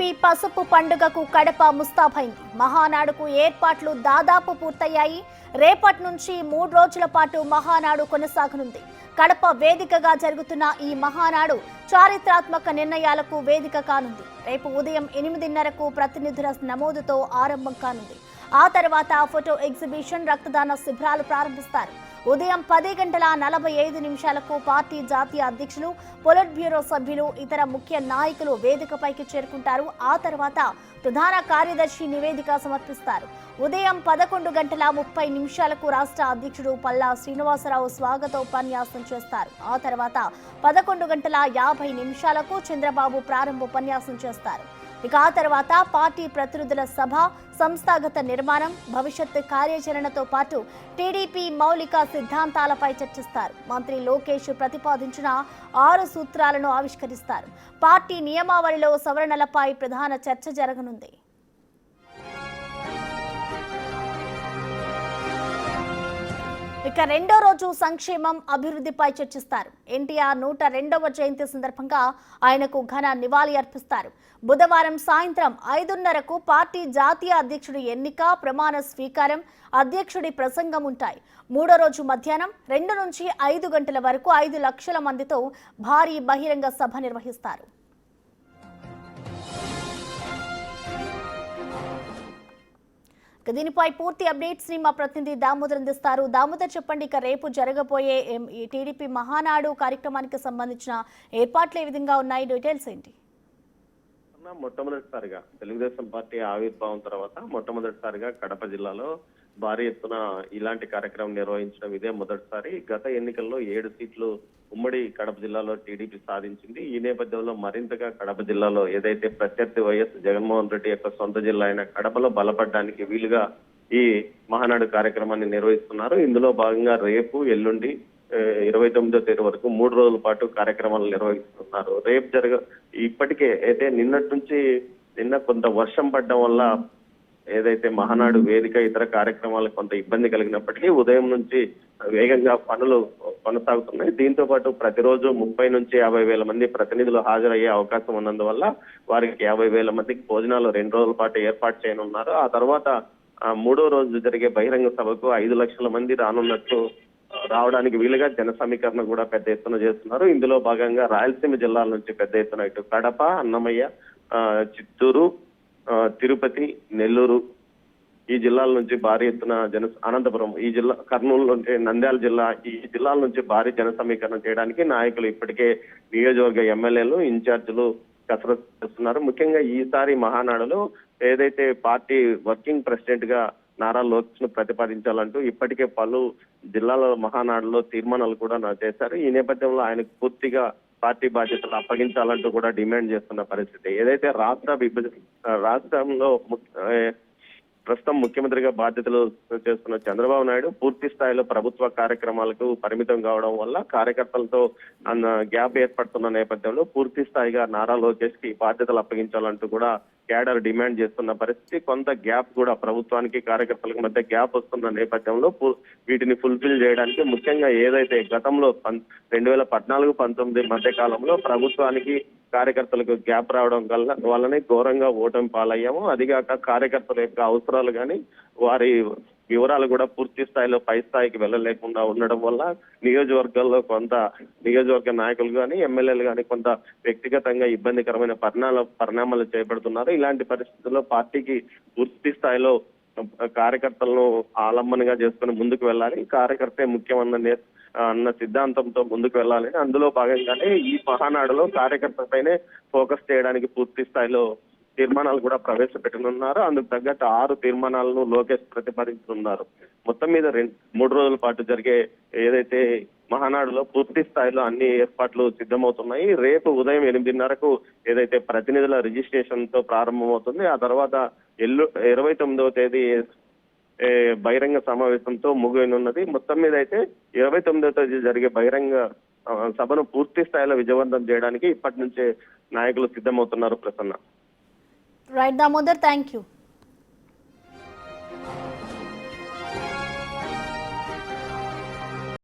TDP పసుపు పండుగకు కడప ముస్తాబైంది. మహానాడుకు ఏర్పాట్లు దాదాపు పూర్తయ్యాయి. రేపటి నుంచి 3 రోజుల పాటు మహానాడు కొనసాగనుంది. కడప వేదికగా జరుగుతున్న ఈ మహానాడు చారిత్రాత్మక నిర్ణయాలకు వేదిక కానుంది. రేపు ఉదయం 8:30కు ప్రతినిధుల నమోదుతో ఆరంభం కానుంది. ఆ తర్వాత ఫోటో ఎగ్జిబిషన్, రక్తదాన శిబిరాలు ప్రారంభిస్తారు. ఉదయం 10:45 పార్టీ జాతీయ అధ్యక్షులు, పొలిట్ బ్యూరో సభ్యులు, ఇతర ముఖ్య నాయకులు వేదికపైకి చేరుకుంటారు. ఆ తర్వాత ప్రధాన కార్యదర్శి నివేదిక సమర్పిస్తారు. ఉదయం 11:30 రాష్ట్ర అధ్యక్షుడు పల్లా శ్రీనివాసరావు స్వాగతోపన్యాసం చేస్తారు. ఆ తర్వాత 11:50 చంద్రబాబు ప్రారంభోపన్యాసం చేస్తారు. ఇక ఆ తర్వాత పార్టీ ప్రతినిధుల సభ, సంస్థాగత నిర్మాణం, భవిష్యత్ కార్యాచరణతో పాటు టీడీపీ మౌలిక సిద్ధాంతాలపై చర్చిస్తారు. మంత్రి లోకేష్ ప్రతిపాదించిన 6 సూత్రాలను ఆవిష్కరిస్తారు. పార్టీ నియమావళిలో సవరణలపై ప్రధాన చర్చ జరగనుంది. ఇక రెండో రోజు సంక్షేమం, అభివృద్ధిపై చర్చిస్తారు. ఎన్టీఆర్ 102వ జయంతి సందర్భంగా ఆయనకు ఘన నివాళి అర్పిస్తారు. బుధవారం సాయంత్రం 5:30కు పార్టీ జాతీయ అధ్యక్షుడి ఎన్నిక, ప్రమాణ స్వీకారం, అధ్యక్షుడి ప్రసంగం ఉంటాయి. మూడో రోజు మధ్యాహ్నం 2 నుంచి 5 గంటల వరకు 5 లక్షల మందితో భారీ బహిరంగ సభ నిర్వహిస్తారు. దీనిపై పూర్తి అప్డేట్స్ ని మా ప్రతినిధి దామోదర్ అందిస్తారు. దామోదర్, చెప్పండి, ఇక రేపు జరగబోయే టీడీపీ మహానాడు కార్యక్రమానికి సంబంధించిన ఏర్పాట్లు ఏ విధంగా ఉన్నాయి? డీటెయిల్స్ ఏంటి? మొట్టమొదటిసారిగా తెలుగుదేశం పార్టీ ఆవిర్భావం తర్వాత మొట్టమొదటిసారిగా కడప జిల్లాలో భారీ ఎత్తున ఇలాంటి కార్యక్రమం నిర్వహించడం ఇదే మొదటిసారి. గత ఎన్నికల్లో 7 సీట్లు ఉమ్మడి కడప జిల్లాలో టీడీపీ సాధించింది. ఈ నేపథ్యంలో మరింతగా కడప జిల్లాలో ఏదైతే ప్రత్యర్థి వైఎస్ జగన్మోహన్ రెడ్డి యొక్క సొంత జిల్లా అయిన కడపలో బలపడడానికి వీలుగా ఈ మహానాడు కార్యక్రమాన్ని నిర్వహిస్తున్నారు. ఇందులో భాగంగా రేపు, ఎల్లుండి 29వ తేదీ వరకు 3 రోజుల పాటు కార్యక్రమాలు నిర్వహిస్తున్నారు. రేపు ఇప్పటికే అయితే నిన్న కొంత వర్షం పడడం వల్ల ఏదైతే మహానాడు వేదిక, ఇతర కార్యక్రమాలకు కొంత ఇబ్బంది కలిగినప్పటికీ ఉదయం నుంచి వేగంగా పనులు కొనసాగుతున్నాయి. దీంతో పాటు ప్రతిరోజు 30 నుంచి 50 వేల మంది ప్రతినిధులు హాజరయ్యే అవకాశం ఉన్నందువల్ల వారికి 50 వేల మందికి భోజనాలు 2 రోజుల పాటు ఏర్పాటు చేయనున్నారు. ఆ తర్వాత 3వ రోజు జరిగే బహిరంగ సభకు 5 లక్షల మంది రావడానికి వీలుగా జన సమీకరణ కూడా పెద్ద ఎత్తున చేస్తున్నారు. ఇందులో భాగంగా రాయలసీమ జిల్లాల నుంచి పెద్ద ఎత్తున ఇటు కడప, అన్నమయ్య, చిత్తూరు, తిరుపతి, నెల్లూరు ఈ జిల్లాల నుంచి భారీ ఎత్తున అనంతపురం ఈ జిల్లా, కర్నూలు నుంచి నంద్యాల జిల్లా, ఈ జిల్లాల నుంచి భారీ జన సమీకరణ చేయడానికి నాయకులు ఇప్పటికే నియోజకవర్గ ఎమ్మెల్యేలు, ఇన్ఛార్జీలు కసరత్తు చేస్తున్నారు. ముఖ్యంగా ఈసారి మహానాడులో ఏదైతే పార్టీ వర్కింగ్ ప్రెసిడెంట్ గా నారా లోకేష్ ను ప్రతిపాదించాలంటూ ఇప్పటికే పలు జిల్లాల మహానాడులో తీర్మానాలు కూడా చేశారు. ఈ నేపథ్యంలో ఆయనకు పూర్తిగా పార్టీ బాధ్యతలు అప్పగించాలంటూ కూడా డిమాండ్ చేస్తున్న పరిస్థితి. ఏదైతే రాష్ట్రంలో ప్రస్తుతం ముఖ్యమంత్రిగా బాధ్యతలు చేస్తున్న చంద్రబాబు నాయుడు పూర్తి స్థాయిలో ప్రభుత్వ కార్యక్రమాలకు పరిమితం కావడం వల్ల కార్యకర్తలతో గ్యాప్ ఏర్పడుతున్న నేపథ్యంలో పూర్తి స్థాయిగా నారా లోకేష్ కి బాధ్యతలు అప్పగించాలంటూ కూడా క్యాడర్ డిమాండ్ చేస్తున్న పరిస్థితి. కొంత గ్యాప్ కూడా ప్రభుత్వానికి కార్యకర్తలకు మధ్య గ్యాప్ వస్తున్న నేపథ్యంలో వీటిని ఫుల్ఫిల్ చేయడానికి ముఖ్యంగా ఏదైతే గతంలో 2014-19 మధ్య కాలంలో ప్రభుత్వానికి కార్యకర్తలకు గ్యాప్ రావడం వల్లనే ఘోరంగా ఓటమి పాలయ్యాము. అదిగాక కార్యకర్తల యొక్క అవసరాలు కానీ వారి వివరాలు కూడా పూర్తి స్థాయిలో పై స్థాయికి వెళ్ళలేకుండా ఉండడం వల్ల నియోజకవర్గాల్లో నియోజకవర్గ నాయకులు కానీ, ఎమ్మెల్యేలు కానీ కొంత వ్యక్తిగతంగా ఇబ్బందికరమైన పరిణామాలు చేపడుతున్నారు. ఇలాంటి పరిస్థితుల్లో పార్టీకి పూర్తి స్థాయిలో కార్యకర్తలను ఆలంబనగా చేసుకుని ముందుకు వెళ్ళాలి, కార్యకర్తే ముఖ్యమన్న సిద్ధాంతంతో ముందుకు వెళ్ళాలి. అందులో భాగంగానే ఈ మహానాడులో కార్యకర్తలపైనే ఫోకస్ చేయడానికి పూర్తి స్థాయిలో తీర్మానాలు కూడా ప్రవేశపెట్టనున్నారు. అందుకు తగ్గట్టు 6 తీర్మానాలను లోకేష్ ప్రతిపాదించనున్నారు. మొత్తం మీద 3 రోజుల పాటు జరిగే ఏదైతే మహానాడులో పూర్తి స్థాయిలో అన్ని ఏర్పాట్లు సిద్ధమవుతున్నాయి. రేపు ఉదయం 8:30కు ఏదైతే ప్రతినిధుల రిజిస్ట్రేషన్ తో ప్రారంభమవుతుంది. ఆ తర్వాత 29వ తేదీ బహిరంగ సమావేశంతో ముగియనున్నది. మొత్తం మీద అయితే 29వ తేదీ జరిగే బహిరంగ సభను పూర్తి స్థాయిలో విజయవంతం చేయడానికి ఇప్పటి నుంచే నాయకులు సిద్ధమవుతున్నారు. Prasanna. Right Damodar, thank you.